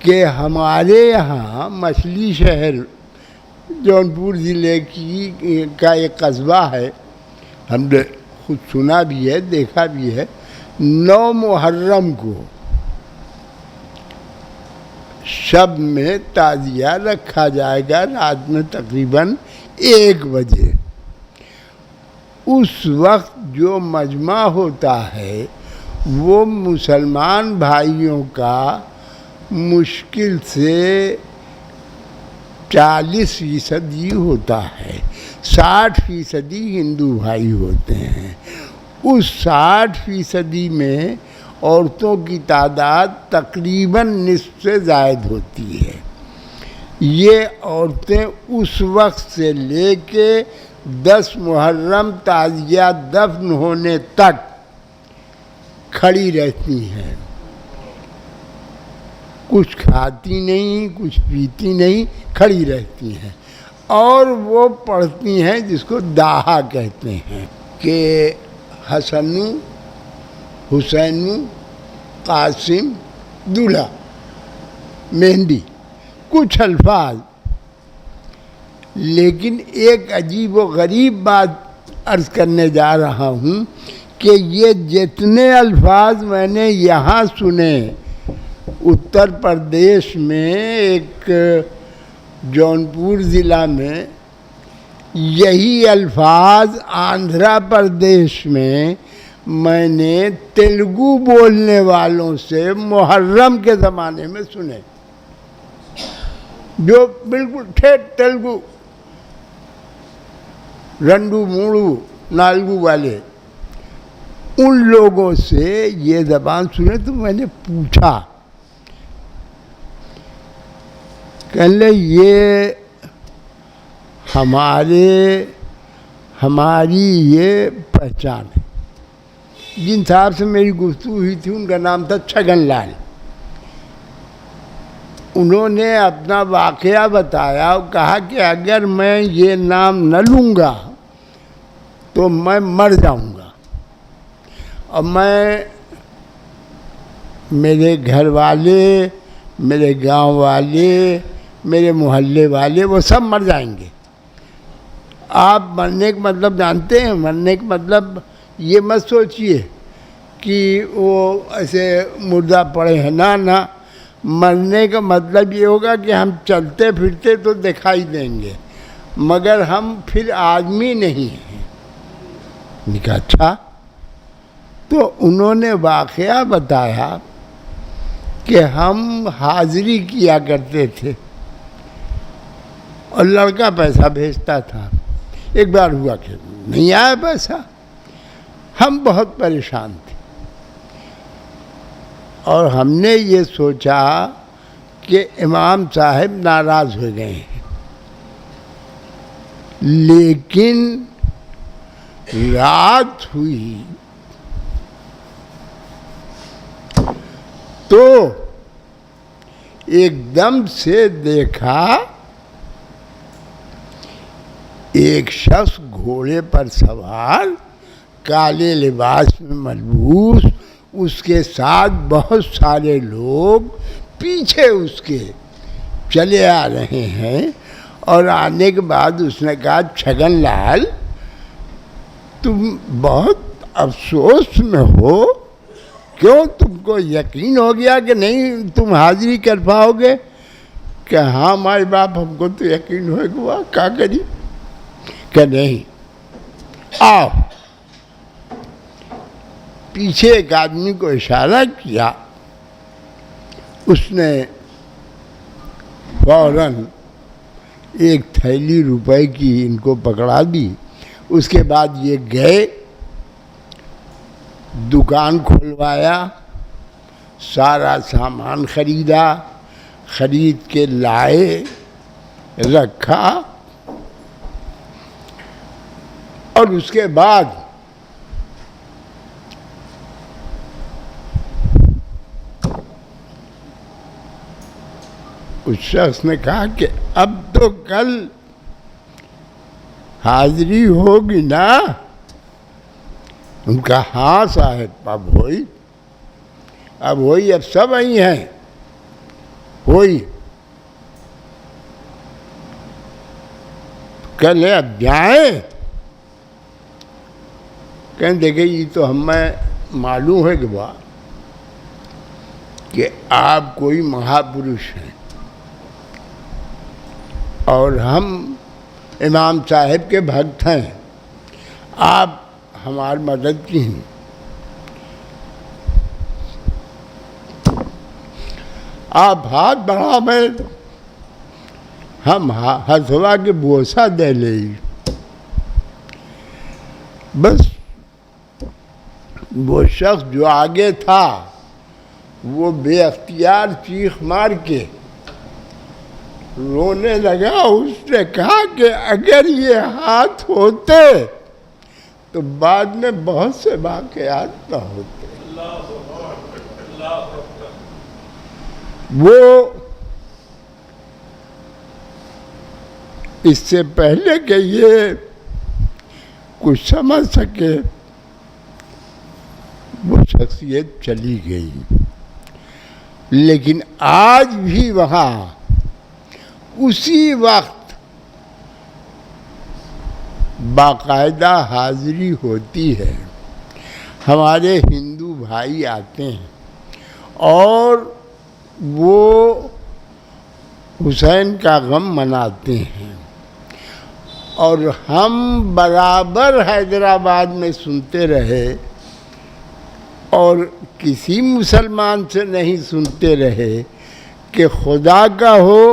कि हमारे यहाँ मछली शहर जौनपुर ज़िले का एक कस्बा है, हमने खुद सुना भी है, देखा भी है। 9 मुहर्रम को शब में ताज़िया रखा जाएगा, रात में तकरीबन 1 बजे। उस वक्त जो मजमा होता है वो मुसलमान भाइयों का मुश्किल से 40% ही होता है, 60% हिंदू भाई होते हैं। उस 60% में औरतों की तादाद तकरीबन निस्फ से ज़ायद होती है। ये औरतें उस वक्त से लेके 10 मुहर्रम ताज़िया दफन होने तक खड़ी रहती हैं, कुछ खाती नहीं, कुछ पीती नहीं, खड़ी रहती हैं। और वो पढ़ती हैं जिसको दाहा कहते हैं कि हसनु हुसैनु कासिम दूल्हा मेहंदी, कुछ अल्फाज। लेकिन एक अजीब व गरीब बात अर्ज़ करने जा रहा हूँ कि ये जितने अल्फाज मैंने यहाँ सुने, उत्तर प्रदेश में एक जौनपुर ज़िला में यही अल्फाज आंध्र प्रदेश में मैंने तेलुगु बोलने वालों से मुहर्रम के ज़माने में सुने, जो बिल्कुल ठेठ तेलुगु, रंडू मूड़ू नालगू वाले, उन लोगों से ये ज़बान सुने। तो मैंने पूछा, कहले ये हमारी ये पहचान है। जिन साहब से मेरी गुफ्तगू हुई थी उनका नाम था छगन लाल। उन्होंने अपना वाक़या बताया और कहा कि अगर मैं ये नाम न लूँगा तो मैं मर जाऊँगा। और मेरे घर वाले, मेरे गांव वाले, मेरे मोहल्ले वाले, वो सब मर जाएंगे। आप मरने का मतलब जानते हैं? मरने का मतलब ये मत सोचिए कि वो ऐसे मुर्दा पड़े हैं, ना। मरने का मतलब ये होगा कि हम चलते फिरते तो दिखाई देंगे, मगर हम फिर आदमी नहीं हैं। निकला अच्छा। तो उन्होंने वाक़या बताया कि हम हाज़िरी किया करते थे और लड़का पैसा भेजता था। एक बार हुआ कि नहीं आया पैसा, हम बहुत परेशान थे और हमने ये सोचा कि इमाम साहब नाराज़ हो गए हैं। लेकिन रात हुई तो एकदम से देखा एक शख्स घोड़े पर सवार, काले लिबास में मलबूस, उसके साथ बहुत सारे लोग पीछे उसके चले आ रहे हैं। और आने के बाद उसने कहा, छगन लाल तुम बहुत अफसोस में हो, क्यों? तुमको यकीन हो गया कि नहीं तुम हाज़िरी कर पाओगे? कि हाँ माई बाप, हमको तो यकीन हो गया, क्या करी? कि नहीं, आओ। पीछे एक आदमी को इशारा किया, उसने फौरन एक थैली रुपए की इनको पकड़ा दी। उसके बाद ये गए, दुकान खुलवाया, सारा सामान खरीदा, खरीद के लाए, रखा। और उसके बाद उस शख्स ने कहा कि अब तो कल हाज़िरी होगी ना? उनका हाँ साहब, अब होई, अब सब आई हैं, हुई। कह ले अब जाए, कहें देखे ये तो हमें मालूम है कि वाह कि आप कोई महापुरुष हैं और हम इमाम साहब के भक्त हैं, आप हमारी मदद की हैं। आप हाथ बढ़ा में हम हथवा के बोसा दे ले। बस वो शख्स जो आगे था वो बेअख्तियार चीख मार के रोने लगा। उसने कहा कि अगर ये हाथ होते तो बाद में बहुत से वाक़यात न होते। वो इससे पहले कि ये कुछ समझ सके वो शख्सियत चली गई। लेकिन आज भी वहाँ उसी वक्त बाकायदा हाजिरी होती है। हमारे हिंदू भाई आते हैं और वो हुसैन का गम मनाते हैं और हम बराबर हैदराबाद में सुनते रहे और किसी मुसलमान से नहीं सुनते रहे कि खुदा का हो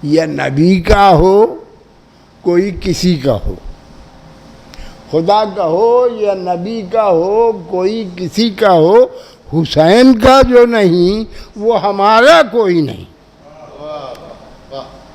या नबी का हो, कोई किसी का हो, खुदा का हो या नबी का हो, कोई किसी का हो, हुसैन का जो नहीं वो हमारा कोई नहीं।